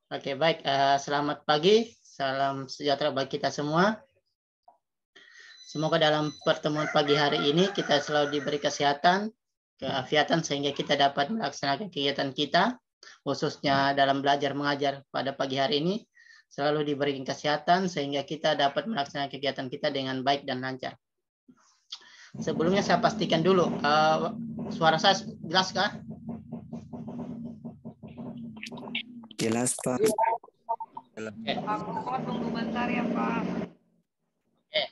Oke, baik. Selamat pagi. Salam sejahtera bagi kita semua. Semoga dalam pertemuan pagi hari ini kita selalu diberi kesehatan, keafiatan sehingga kita dapat melaksanakan kegiatan kita, khususnya dalam belajar mengajar pada pagi hari ini, selalu diberikan kesehatan sehingga kita dapat melaksanakan kegiatan kita dengan baik dan lancar. Sebelumnya saya pastikan dulu, suara saya jelaskah? Jelas, Pak. Oke. Aku tunggu bentar ya, Pak. Oke.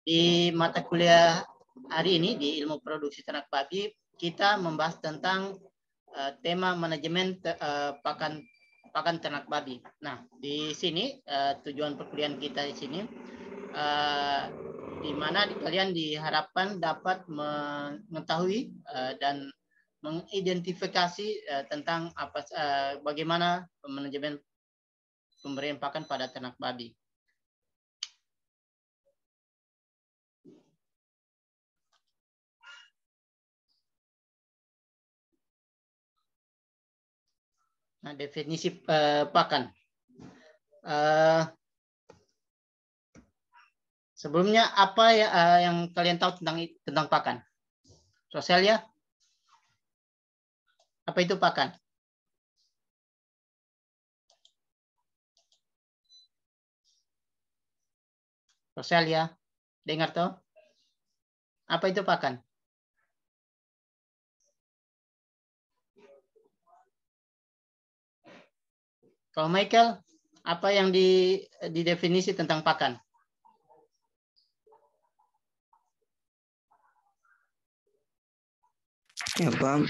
Di mata kuliah hari ini di ilmu produksi ternak babi, kita membahas tentang tema manajemen pakan ternak babi. Nah, di sini tujuan perkuliahan kita di sini, di mana kalian diharapkan dapat mengetahui dan mengidentifikasi tentang bagaimana manajemen pemberian pakan pada ternak babi. Nah, definisi pakan. Sebelumnya apa yang kalian tahu tentang pakan? Roselia? Apa itu pakan? Roselia, dengar toh? Apa itu pakan? Kalau Michael, apa yang didefinisi tentang pakan? Ya, Pak.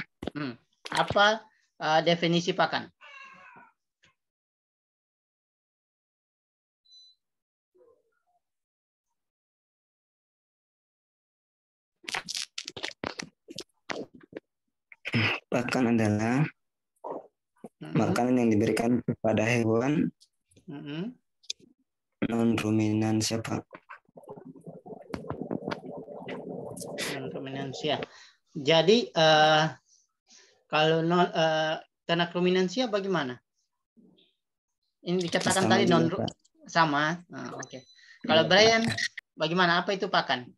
Apa definisi pakan? Pakan adalah makanan yang diberikan kepada hewan non-ruminansia, Pak. Non-ruminansia. Jadi kalau ternak ruminansia bagaimana? Ini dikatakan Sama tadi juga, Pak. sama. Oke. Kalau Brian, bagaimana? Apa itu pakan?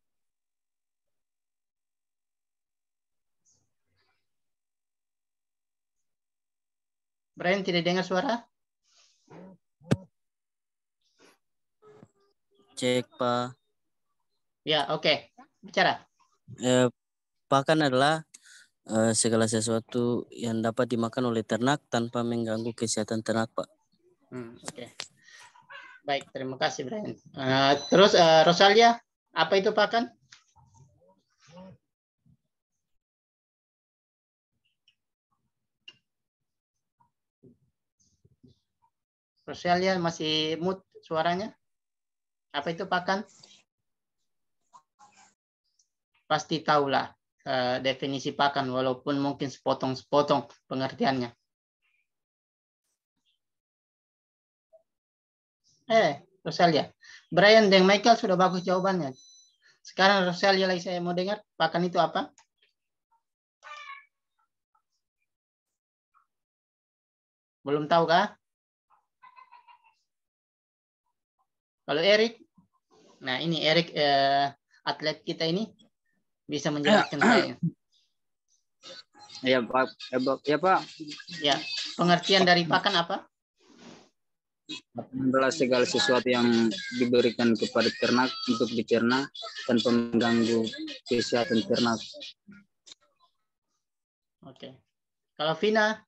Brian tidak dengar suara? Cek, Pak. Ya, oke. Bicara. Pakan adalah segala sesuatu yang dapat dimakan oleh ternak tanpa mengganggu kesehatan ternak, Pak. Oke. Baik, terima kasih, Brian. Terus Rosalia, apa itu pakan? Rosalia masih mute suaranya. Apa itu pakan? Pasti tahulah definisi pakan, walaupun mungkin sepotong-sepotong pengertiannya. Rosalia. Brian dan Michael sudah bagus jawabannya. Sekarang Rosalia lagi saya mau dengar, pakan itu apa? Belum tahu kah? Kalau Erik, nah ini Erik atlet kita ini bisa menjelaskan saya. Ya Pak. Ya, pengertian dari pakan apa? Adalah segala sesuatu yang diberikan kepada ternak untuk dicerna tanpa mengganggu kesehatan ternak. Oke. Kalau Vina?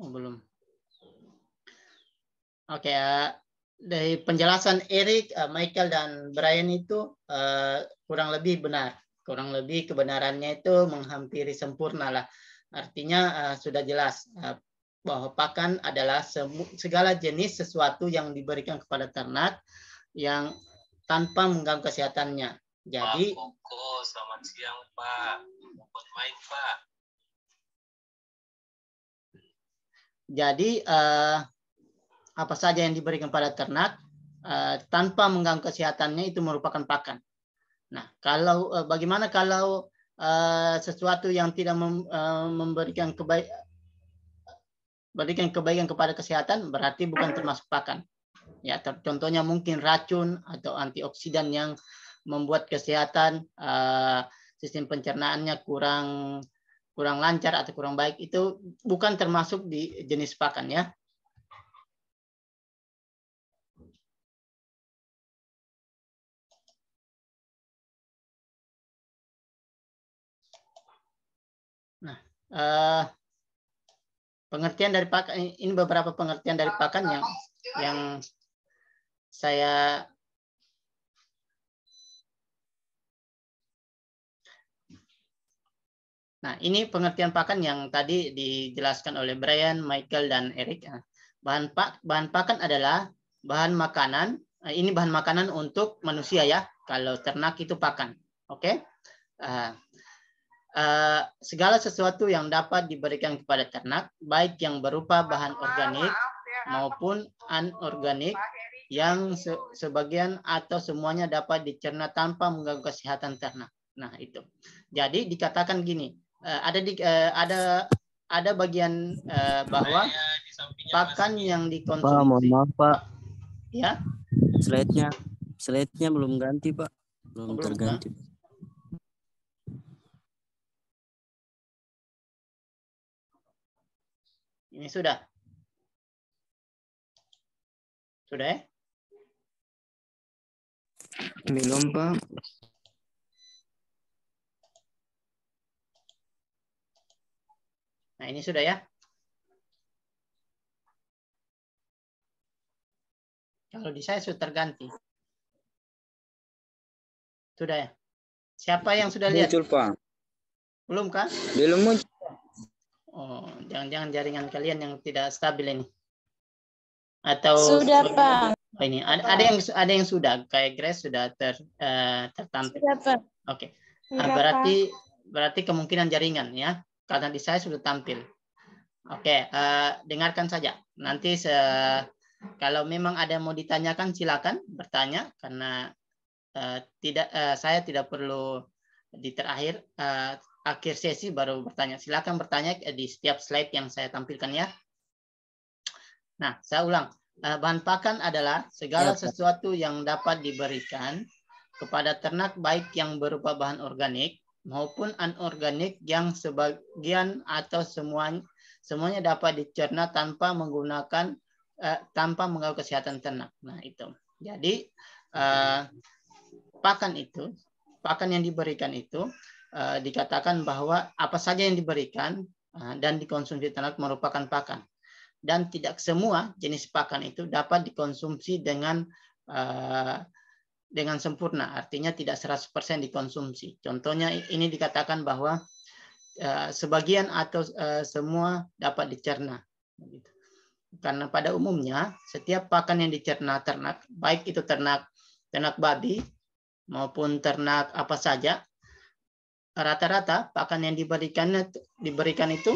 Belum. Oke, dari penjelasan Erik, Michael, dan Brian itu kurang lebih benar. Kurang lebih kebenarannya itu menghampiri sempurna lah. Artinya sudah jelas bahwa pakan adalah segala jenis sesuatu yang diberikan kepada ternak yang tanpa mengganggu kesehatannya. Jadi, Pak Koko, selamat siang Pak. Buat mic Pak. Jadi apa saja yang diberikan pada ternak tanpa mengganggu kesehatannya itu merupakan pakan. Nah, kalau bagaimana kalau sesuatu yang tidak memberikan kebaikan kepada kesehatan berarti bukan termasuk pakan. Ya, contohnya mungkin racun atau antioksidan yang membuat kesehatan sistem pencernaannya kurang lancar atau kurang baik, itu bukan termasuk di jenis pakan ya. Nah, pengertian dari pakan ini beberapa pengertian dari pakan yang saya Nah, ini pengertian pakan yang tadi dijelaskan oleh Brian, Michael, dan Eric. Bahan pakan adalah bahan makanan. Ini bahan makanan untuk manusia ya. Kalau ternak itu pakan. Oke. Segala sesuatu yang dapat diberikan kepada ternak, baik yang berupa bahan organik maupun anorganik, yang sebagian atau semuanya dapat dicerna tanpa mengganggu kesehatan ternak. Nah, itu. Jadi dikatakan gini, ada bagian bahwa pakan yang dikonsumsi. Pak, mohon maaf Pak. Ya. Slide-nya belum ganti Pak, belum terganti. Ini sudah. Sudah ya? Belum, Pak. Nah, ini sudah ya. Kalau di saya sudah terganti. Sudah ya. Siapa yang sudah lihat? Muncul, Pak. Belum kan? Belum muncul. Oh, jangan-jangan jaringan kalian yang tidak stabil ini. Atau sudah, Pak. Oh, ini ada yang sudah, kayak Grace sudah tertampil. Sudah, Pak. Oke. Sudah, Berarti kemungkinan jaringan ya. Karena di saya sudah tampil. Oke, dengarkan saja. Nanti kalau memang ada yang mau ditanyakan silakan bertanya, karena saya tidak perlu di akhir sesi baru bertanya. Silakan bertanya di setiap slide yang saya tampilkan ya. Nah, saya ulang. Bahan pakan adalah segala sesuatu yang dapat diberikan kepada ternak, baik yang berupa bahan organik maupun anorganik, yang sebagian atau semuanya dapat dicerna tanpa mengganggu kesehatan ternak. Nah, itu. Jadi pakan yang diberikan itu dikatakan bahwa apa saja yang diberikan dan dikonsumsi ternak merupakan pakan. Dan tidak semua jenis pakan itu dapat dikonsumsi dengan sempurna, artinya tidak 100% dikonsumsi. Contohnya ini dikatakan bahwa sebagian atau semua dapat dicerna. Karena pada umumnya setiap pakan yang dicerna ternak, baik itu ternak babi maupun ternak apa saja, rata-rata pakan yang diberikan itu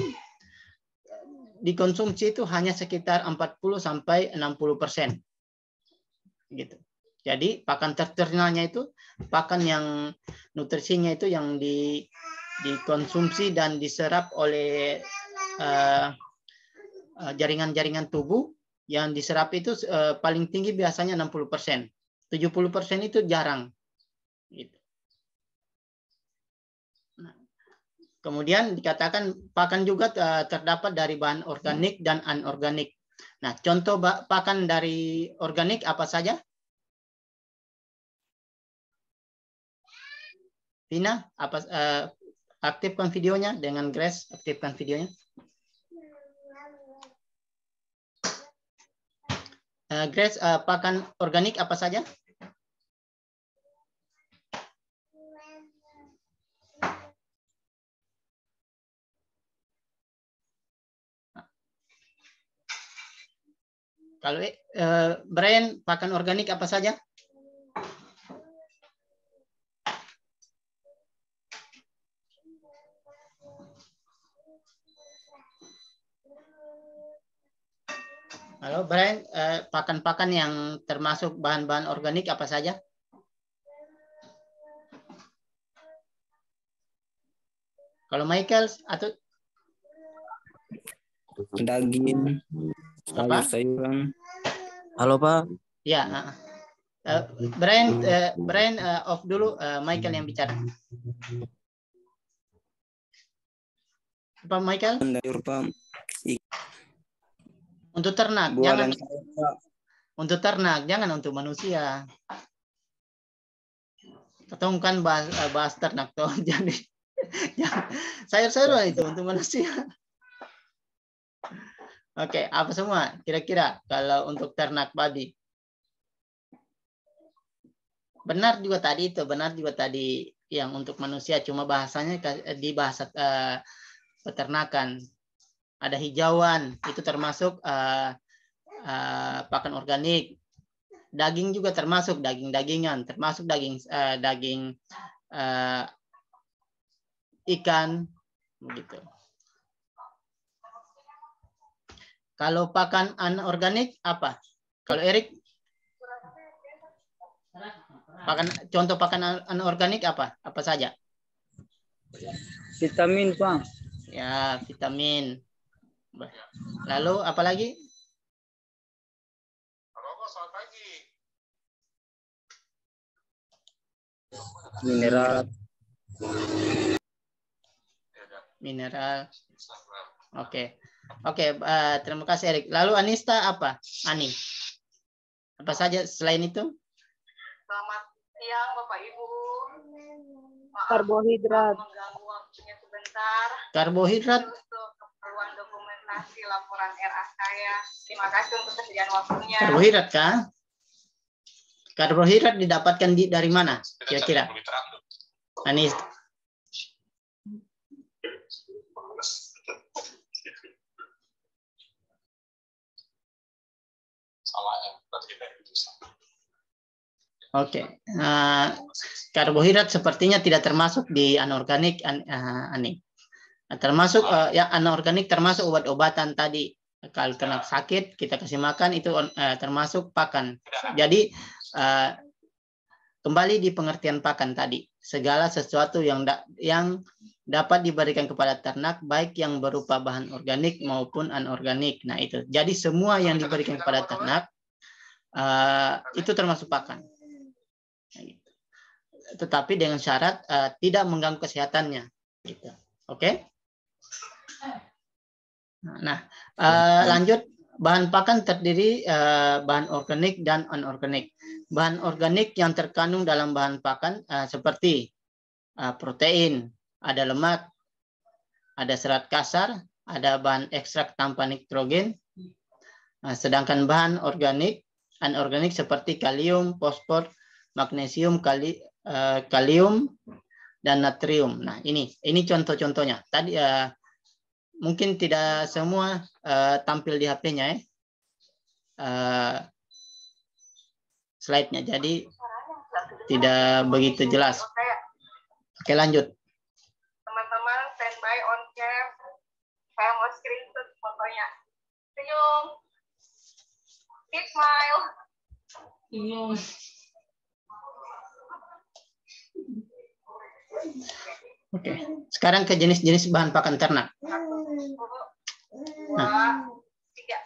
dikonsumsi itu hanya sekitar 40-60%. Gitu. Jadi pakan ternaknya itu pakan yang nutrisinya itu yang dikonsumsi dan diserap oleh jaringan-jaringan tubuh, yang diserap itu paling tinggi biasanya 60%. 70% itu jarang. Gitu. Nah, kemudian dikatakan pakan juga terdapat dari bahan organik dan anorganik. Nah, contoh pakan dari organik apa saja? Vina, aktifkan videonya dengan Grace, aktifkan videonya. Grace, pakan organik apa saja? Kalau Brian, pakan organik apa saja? Halo Brian, pakan-pakan yang termasuk bahan-bahan organik apa saja? Kalau Michael atau Daging, apa? sayur-sayuran. Halo Pak. Ya. Brian off dulu. Michael yang bicara. Apa Michael? Sayur, Pak. Untuk ternak, Buah jangan dan sayur, Pak. untuk ternak, jangan untuk manusia. Atau kan bahas ternak toh. Jadi sayur-sayuran itu untuk manusia. Oke, apa semua kira-kira kalau untuk ternak babi? Benar juga tadi yang untuk manusia, cuma bahasanya di bahasa peternakan. Ada hijauan, itu termasuk pakan organik. Daging juga termasuk daging-dagingan, termasuk daging ikan, begitu. Kalau pakan anorganik apa? Kalau Erik, contoh pakan anorganik apa? Apa saja? Vitamin, Pak. Ya, vitamin. Lalu apa lagi? Selamat pagi. Mineral. Oke. Terima kasih Erik. Lalu Anista apa? Ani. Apa saja selain itu? Selamat siang Bapak Ibu. Maaf, Karbohidrat. mengganggu waktunya sebentar. Karbohidrat. Untuk keperluan dokumentasi laporan RA saya. Terima kasih untuk kesediaan waktunya. Karbohidrat kah? Karbohidrat didapatkan dari mana? Kira-kira? Anis. Oke. Karbohidrat sepertinya tidak termasuk di anorganik, Ani. Termasuk yang anorganik termasuk obat-obatan tadi. Kalau kena sakit kita kasih makan itu termasuk pakan. Jadi kembali di pengertian pakan tadi, segala sesuatu yang dapat diberikan kepada ternak baik yang berupa bahan organik maupun anorganik. Nah itu. Jadi semua yang diberikan kepada ternak itu termasuk pakan. Tetapi dengan syarat tidak mengganggu kesehatannya. Gitu. Oke? Nah, lanjut. Bahan pakan terdiri bahan organik dan anorganik. Bahan organik yang terkandung dalam bahan pakan seperti protein, ada lemak, ada serat kasar, ada bahan ekstrak tanpa nitrogen. Sedangkan bahan anorganik seperti kalium, fosfor, magnesium, kalium, dan natrium. Nah, ini contoh-contohnya. Tadi mungkin tidak semua tampil di HP-nya ya. Slide-nya, jadi tidak begitu jelas. Oke, lanjut. Teman-teman standby on cam. Saya mau screenshot fotonya. Senyum. Big smile. Oke, sekarang ke jenis-jenis bahan pakan ternak. 1, 2, 3.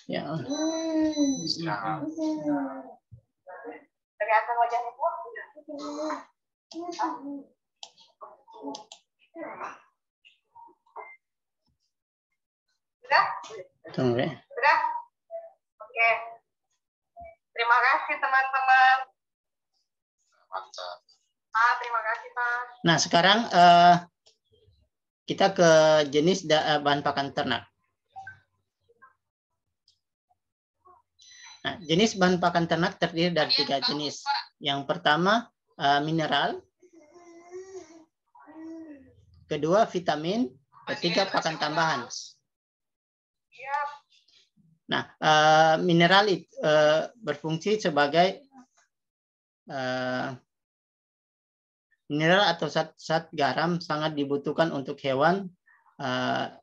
Ya. Kelihatan wajahnya Bu? Sudah? Tunggu ya. Sudah? Oke. Terima kasih teman-teman. Terima kasih Pak. Nah, sekarang kita ke jenis bahan pakan ternak. Nah, jenis bahan pakan ternak terdiri dari 3 jenis. Yang pertama mineral, kedua vitamin, ketiga pakan tambahan. Nah, mineral berfungsi sebagai mineral atau zat garam sangat dibutuhkan untuk hewan,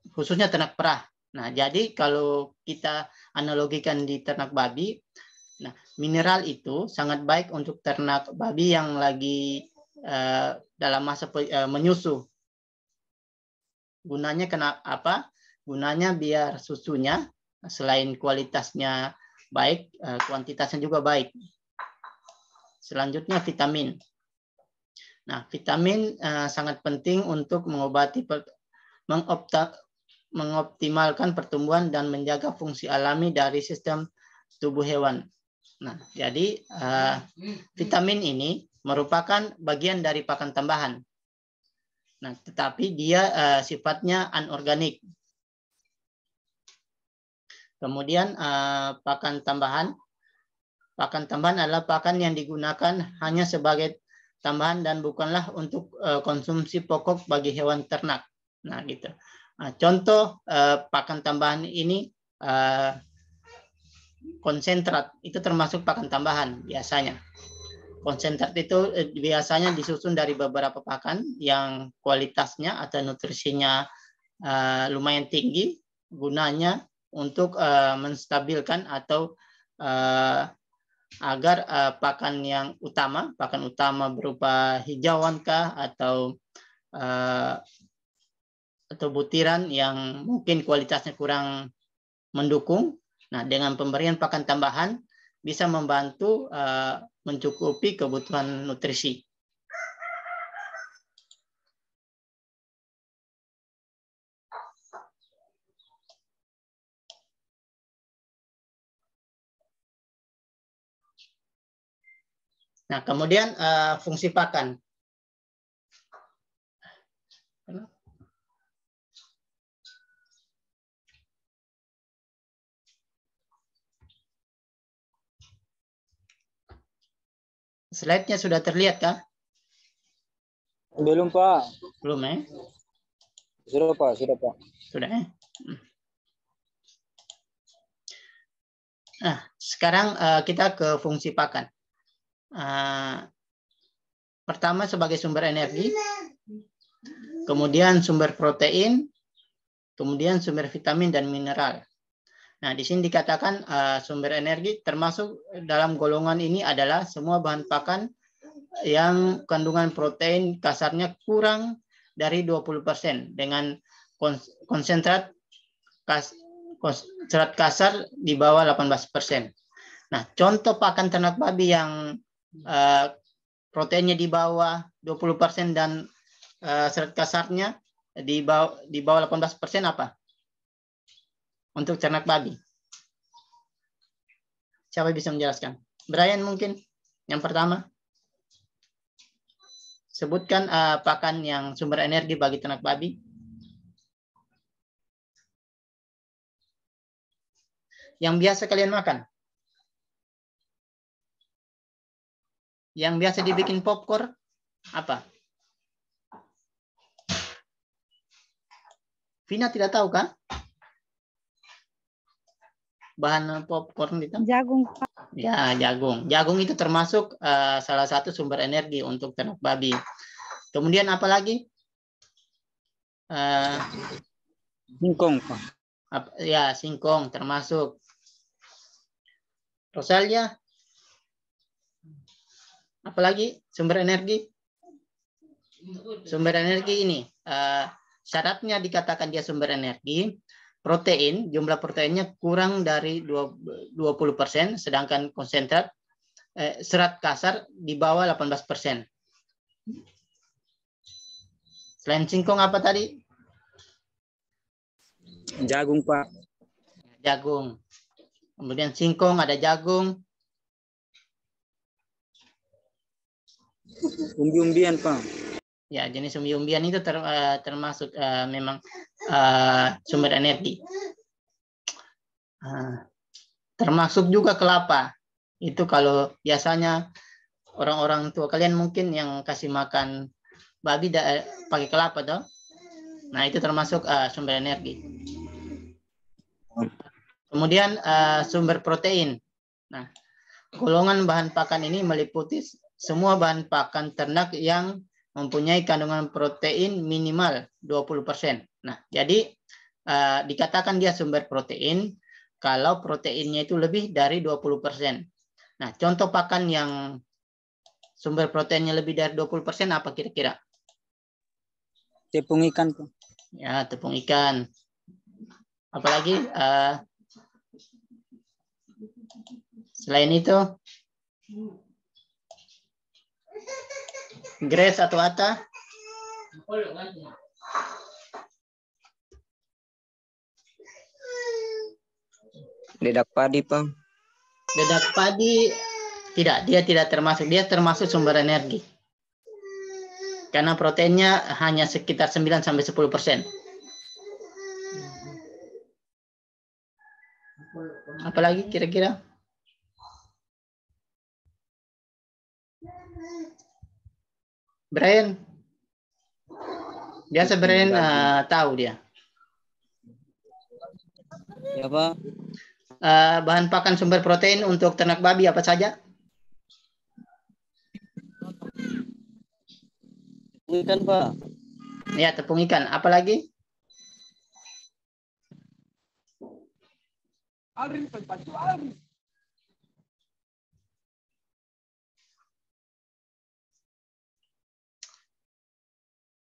khususnya ternak perah. Nah, jadi kalau kita analogikan di ternak babi, nah mineral itu sangat baik untuk ternak babi yang lagi dalam masa menyusu. Gunanya apa? Gunanya biar susunya selain kualitasnya baik, kuantitasnya juga baik. Selanjutnya vitamin. Nah, vitamin sangat penting untuk mengoptimalkan pertumbuhan dan menjaga fungsi alami dari sistem tubuh hewan. Nah, jadi vitamin ini merupakan bagian dari pakan tambahan. Nah, tetapi dia sifatnya anorganik. Kemudian pakan tambahan adalah pakan yang digunakan hanya sebagai tambahan dan bukanlah untuk konsumsi pokok bagi hewan ternak. Nah, gitu. Nah, contoh pakan tambahan ini konsentrat itu termasuk pakan tambahan biasanya. Konsentrat itu biasanya disusun dari beberapa pakan yang kualitasnya atau nutrisinya lumayan tinggi, gunanya untuk menstabilkan atau agar pakan utama berupa hijauan kah atau butiran yang mungkin kualitasnya kurang mendukung. Nah, dengan pemberian pakan tambahan bisa membantu mencukupi kebutuhan nutrisi. Nah, kemudian fungsi pakan. Slide-nya sudah terlihat kah? Belum, Pak. Belum ya? Sudah, Pak. Sudah, Pak. Sudah ya? Nah, sekarang kita ke fungsi pakan. Pertama sebagai sumber energi, kemudian sumber protein, kemudian sumber vitamin dan mineral. Nah, di sini dikatakan sumber energi termasuk dalam golongan ini adalah semua bahan pakan yang kandungan protein kasarnya kurang dari 20% dengan konsentrat kasar di bawah 18%. Nah, contoh pakan ternak babi yang proteinnya di bawah 20% dan serat kasarnya di bawah 18% apa? Untuk ternak babi. Siapa bisa menjelaskan? Brian mungkin yang pertama. Sebutkan pakan yang sumber energi bagi ternak babi. Yang biasa kalian makan. Yang biasa dibikin popcorn apa? Vina tidak tahu kan? Bahan popcorn itu? Jagung, Pak. Ya, jagung. Jagung itu termasuk salah satu sumber energi untuk ternak babi. Kemudian apa lagi? Singkong, Pak. Ya, singkong termasuk. Rosalia? Apalagi sumber energi? Sumber energi ini. Syaratnya dikatakan dia sumber energi. Protein, jumlah proteinnya kurang dari 20%, sedangkan konsentrat serat kasar di bawah 18%. Selain singkong apa tadi? Jagung, Pak. Jagung. Kemudian singkong, ada jagung. Umbi-umbian, Pak. Ya, jenis umbi-umbian itu termasuk memang sumber energi. Termasuk juga kelapa. Itu kalau biasanya orang-orang tua kalian mungkin yang kasih makan babi pakai kelapa toh. Nah, itu termasuk sumber energi. Kemudian sumber protein. Nah, golongan bahan pakan ini meliputi semua bahan pakan ternak yang mempunyai kandungan protein minimal 20%. Nah, jadi dikatakan dia sumber protein kalau proteinnya itu lebih dari 20%. Nah, contoh pakan yang sumber proteinnya lebih dari 20% apa kira-kira? Tepung ikan, Pak. Ya, tepung ikan. Apalagi selain itu, grass atau ata? Dedak padi, Pak. Dedak padi tidak, dia tidak termasuk. Dia termasuk sumber energi. Karena proteinnya hanya sekitar 9 sampai 10%. Apalagi kira-kira? Brian. Biasa Brian tahu dia. Ya, Pak. Bahan pakan sumber protein untuk ternak babi apa saja? Ikan, Pak. Ya, tepung ikan. Apalagi?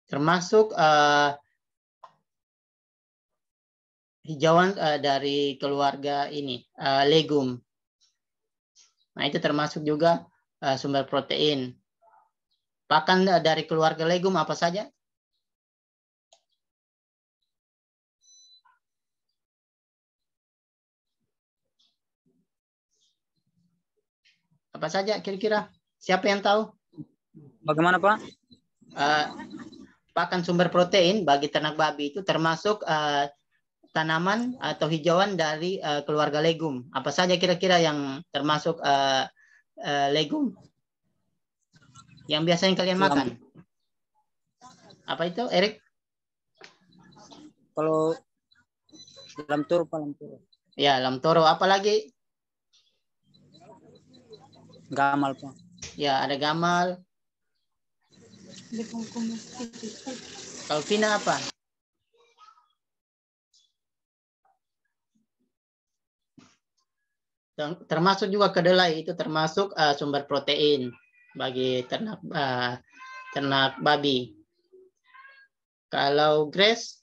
Termasuk hijauan dari keluarga ini, legum. Nah, itu termasuk juga sumber protein. Pakan dari keluarga legum apa saja? Apa saja kira-kira? Siapa yang tahu? Bagaimana, Pak? Pakan sumber protein bagi ternak babi itu termasuk tanaman atau hijauan dari keluarga legum. Apa saja kira-kira yang termasuk legum? Yang biasanya kalian makan? Apa itu, Erik? Kalau lam toro, Pak, lam toro. Ya, lam toro. Apalagi? Gamal, Pak. Ya, ada gamal. Kalau Vina apa? Termasuk juga kedelai, itu termasuk sumber protein bagi ternak babi. Kalau grass,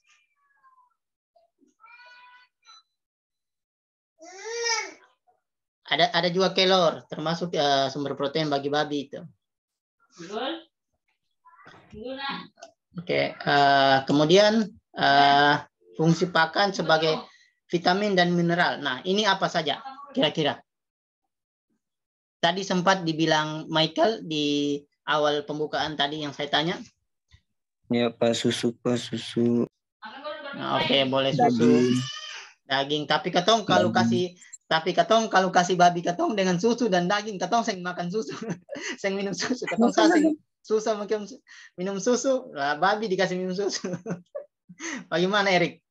ada juga kelor, termasuk sumber protein bagi babi itu. Oke, kemudian fungsi pakan sebagai vitamin dan mineral. Nah, ini apa saja kira-kira? Tadi sempat dibilang Michael di awal pembukaan tadi yang saya tanya. Ya, Pak, susu, Pak, susu. Nah, oke, boleh susu. Daging. Tapi katong kalau kasih babi katong dengan susu dan daging, katong seng makan susu. Seng minum susu. Katong seng susah minum susu. Lah, babi dikasih minum susu. Bagaimana, Erik?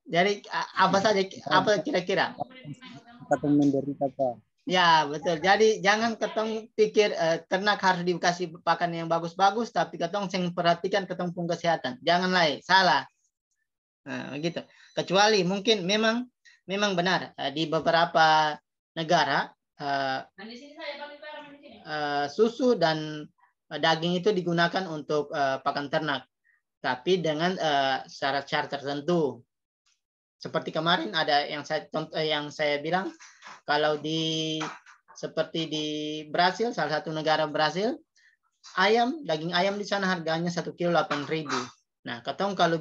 Jadi apa saja, apa kira-kira? Katong menderita, Pak. Ya, betul. Jadi jangan ketong pikir ternak harus dikasih pakan yang bagus-bagus, tapi ketong sing perhatikan ketong pun kesehatan. Janganlah, salah. Nah, begitu. Kecuali mungkin memang benar di beberapa negara susu dan daging itu digunakan untuk pakan ternak, tapi dengan syarat-syarat tertentu. Seperti kemarin ada yang saya bilang, kalau seperti di Brasil, salah satu negara Brasil, daging ayam di sana harganya 1 kilo 8.000. Nah, katong kalau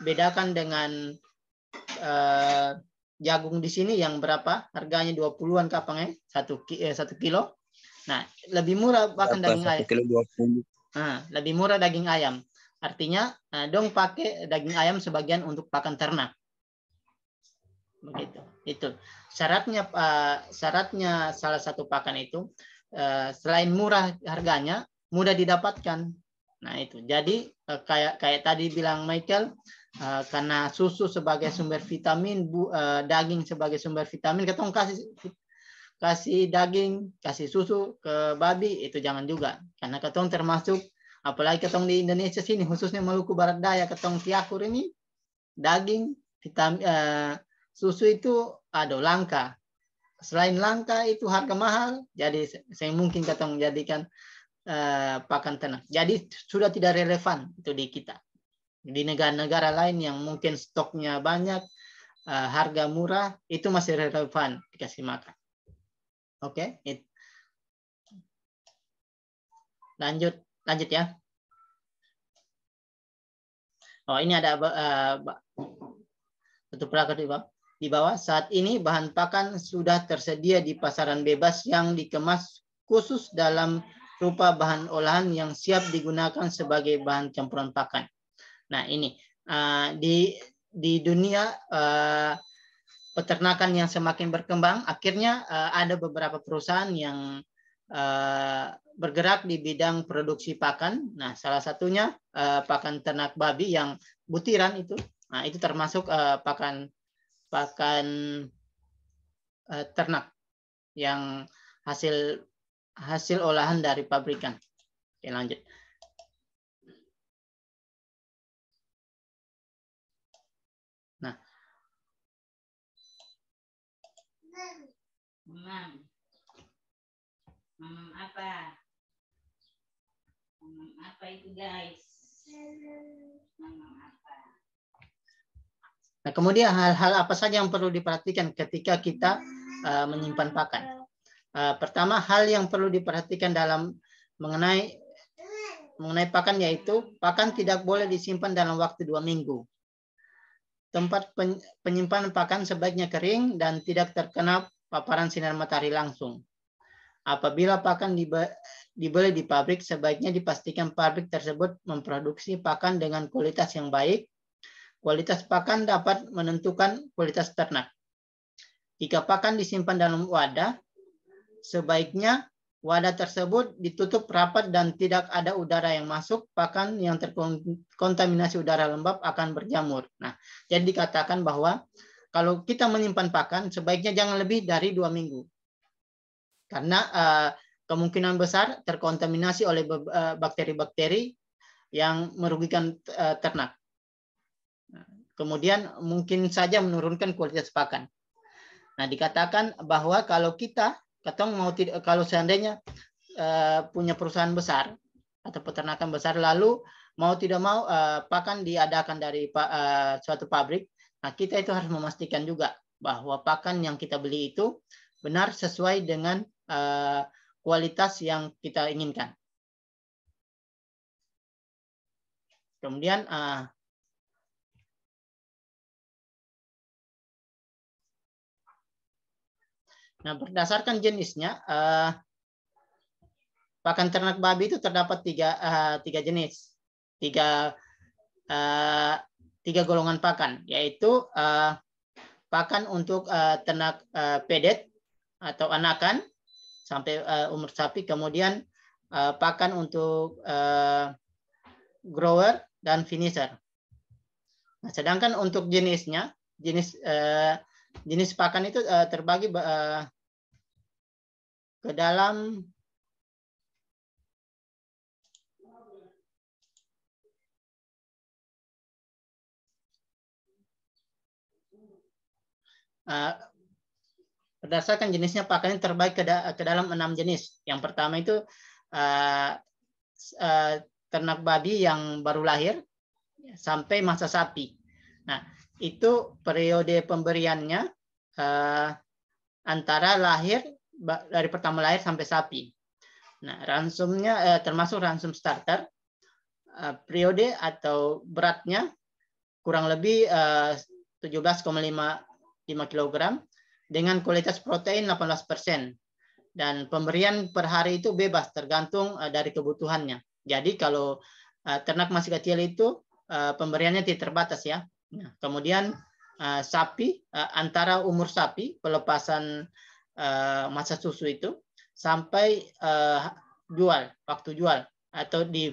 bedakan dengan jagung di sini yang berapa? Harganya 20-an kapang 1 kilo. Nah, lebih murah bahkan daging ayam. 1 kilo 20. Nah, lebih murah daging ayam. Artinya dong pakai daging ayam sebagian untuk pakan ternak. Begitu. Itu syaratnya salah satu pakan itu selain murah harganya, mudah didapatkan. Nah, itu. Jadi kayak tadi bilang Michael, karena susu sebagai sumber vitamin, daging sebagai sumber vitamin, ketong kasih daging, kasih susu ke babi, itu jangan juga. Karena ketong termasuk, apalagi ketong di Indonesia sini, khususnya Maluku Barat Daya, ketong Tiakur ini, daging, vitamin, susu itu langka. selain langka itu harga mahal, jadi saya mungkin kita menjadikan pakan ternak. Jadi sudah tidak relevan itu di kita. Di negara-negara lain yang mungkin stoknya banyak, harga murah, itu masih relevan dikasih makan. Oke, lanjut ya. Oh, ini ada satu paragraf di bawah. Saat ini bahan pakan sudah tersedia di pasaran bebas yang dikemas khusus dalam rupa bahan olahan yang siap digunakan sebagai bahan campuran pakan. Nah, ini di dunia peternakan yang semakin berkembang, akhirnya ada beberapa perusahaan yang bergerak di bidang produksi pakan. Nah, salah satunya pakan ternak babi yang butiran itu. Nah, itu termasuk pakan ternak yang hasil olahan dari pabrikan. Oke, lanjut. Nah, apa itu guys? Nah, kemudian hal-hal apa saja yang perlu diperhatikan ketika kita menyimpan pakan? Pertama, hal yang perlu diperhatikan dalam mengenai pakan yaitu pakan tidak boleh disimpan dalam waktu 2 minggu. Tempat penyimpanan pakan sebaiknya kering dan tidak terkena paparan sinar matahari langsung. Apabila pakan dibeli di pabrik, sebaiknya dipastikan pabrik tersebut memproduksi pakan dengan kualitas yang baik. Kualitas pakan dapat menentukan kualitas ternak. Jika pakan disimpan dalam wadah, sebaiknya wadah tersebut ditutup rapat dan tidak ada udara yang masuk. Pakan yang terkontaminasi udara lembab akan berjamur. Nah, jadi dikatakan bahwa kalau kita menyimpan pakan, sebaiknya jangan lebih dari 2 minggu. Karena kemungkinan besar terkontaminasi oleh bakteri-bakteri yang merugikan ternak. Kemudian mungkin saja menurunkan kualitas pakan. Nah, dikatakan bahwa kalau kalau seandainya punya perusahaan besar atau peternakan besar, lalu mau tidak mau pakan diadakan dari suatu pabrik, nah kita itu harus memastikan juga bahwa pakan yang kita beli itu benar sesuai dengan kualitas yang kita inginkan. Kemudian nah, berdasarkan jenisnya, pakan ternak babi itu terdapat tiga jenis, tiga golongan pakan, yaitu pakan untuk ternak pedet atau anakan sampai umur sapi, kemudian pakan untuk grower dan finisher. Nah, sedangkan untuk jenisnya, jenis pakan itu terbagi ke dalam berdasarkan jenisnya pakan ini terbagi ke dalam 6 jenis. Yang pertama itu ternak babi yang baru lahir sampai masa sapi. Nah, itu periode pemberiannya antara dari pertama lahir sampai sapi. Nah, ransumnya termasuk ransum starter. Periode atau beratnya kurang lebih 17,5 kg dengan kualitas protein 18%. Dan pemberian per hari itu bebas tergantung dari kebutuhannya. Jadi kalau ternak masih kecil itu pemberiannya tidak terbatas ya. Nah, kemudian sapi, antara umur sapi pelepasan masa susu itu sampai waktu jual atau di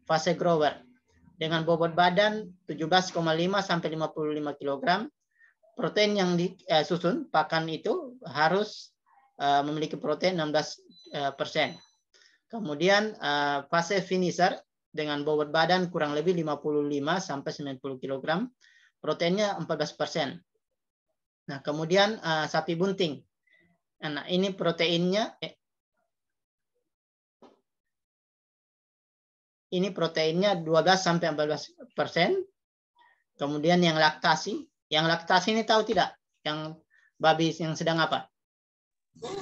fase grower dengan bobot badan 17,5 sampai 55 kg. Protein yang disusun pakan itu harus memiliki protein 16%. Kemudian fase finisher dengan bobot badan kurang lebih 55 sampai 90 kg, proteinnya 14%. Nah, kemudian sapi bunting. Nah, ini proteinnya. Ini proteinnya 12 sampai 14%. Kemudian yang laktasi ini tahu tidak? Yang babi yang sedang apa?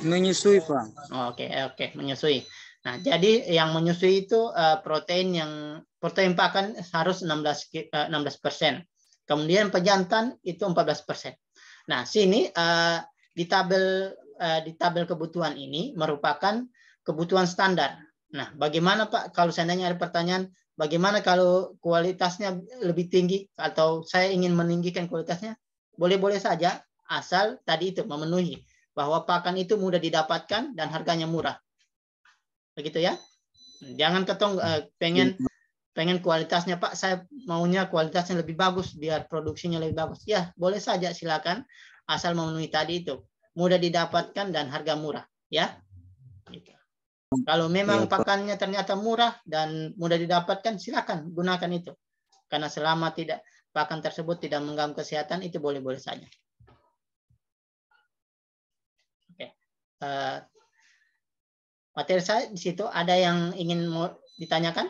Menyusui, Pak. Oh, oke, menyusui. Nah, jadi yang menyusui itu protein pakan harus 16%. Kemudian pejantan itu 14%. Nah, sini di tabel kebutuhan ini merupakan kebutuhan standar. Nah, bagaimana Pak kalau seandainya ada pertanyaan, bagaimana kalau kualitasnya lebih tinggi atau saya ingin meninggikan kualitasnya? Boleh-boleh saja, asal tadi itu memenuhi bahwa pakan itu mudah didapatkan dan harganya murah. Begitu ya. Jangan ketong pengen kualitasnya, Pak, saya maunya kualitasnya lebih bagus biar produksinya lebih bagus. Ya, boleh saja, silakan, asal memenuhi tadi itu. Mudah didapatkan dan harga murah, ya. Gitu. Kalau memang pakannya ternyata murah dan mudah didapatkan, silakan gunakan itu. Karena selama pakan tersebut tidak mengganggu kesehatan, itu boleh-boleh saja. Oke. Materi saya di situ, ada yang ingin mau ditanyakan?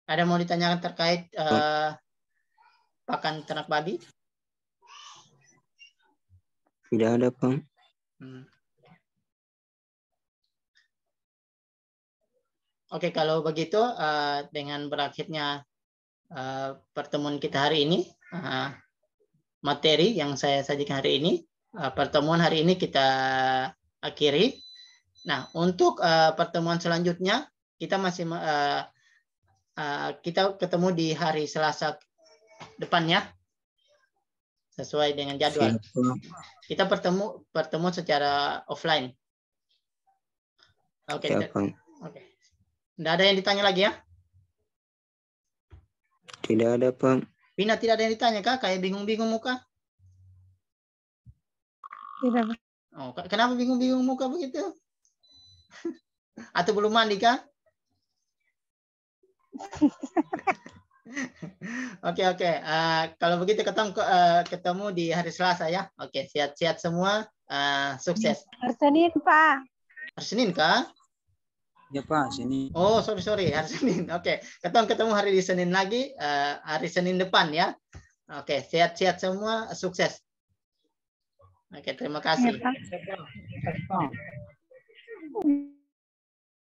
Ada mau ditanyakan terkait pakan ternak babi? Tidak ada, Pak. Oke, kalau begitu dengan berakhirnya pertemuan kita hari ini, materi yang saya sajikan hari ini, pertemuan hari ini kita akhiri. Nah, untuk pertemuan selanjutnya kita masih kita ketemu di hari Selasa depannya sesuai dengan jadwal. Kita bertemu secara offline. Oke. Oke. Tidak ada yang ditanya lagi ya? Tidak ada, Pak. Pina, tidak ada yang ditanya kah? Kayak bingung-bingung muka? Tidak. Oh, kenapa bingung-bingung muka begitu? Atau belum mandi kah? Oke. Kalau begitu ketemu di hari Selasa ya. Oke, sehat-sehat semua. Sukses. Hari Senin, Pak. Hari Senin kah? Ya, Pak, sini. Oh, sorry. Hari Senin. Oke, ketemu hari di Senin lagi. Hari Senin depan ya. Oke, sehat-sehat semua. Sukses. Oke, terima kasih. Ya, Pak.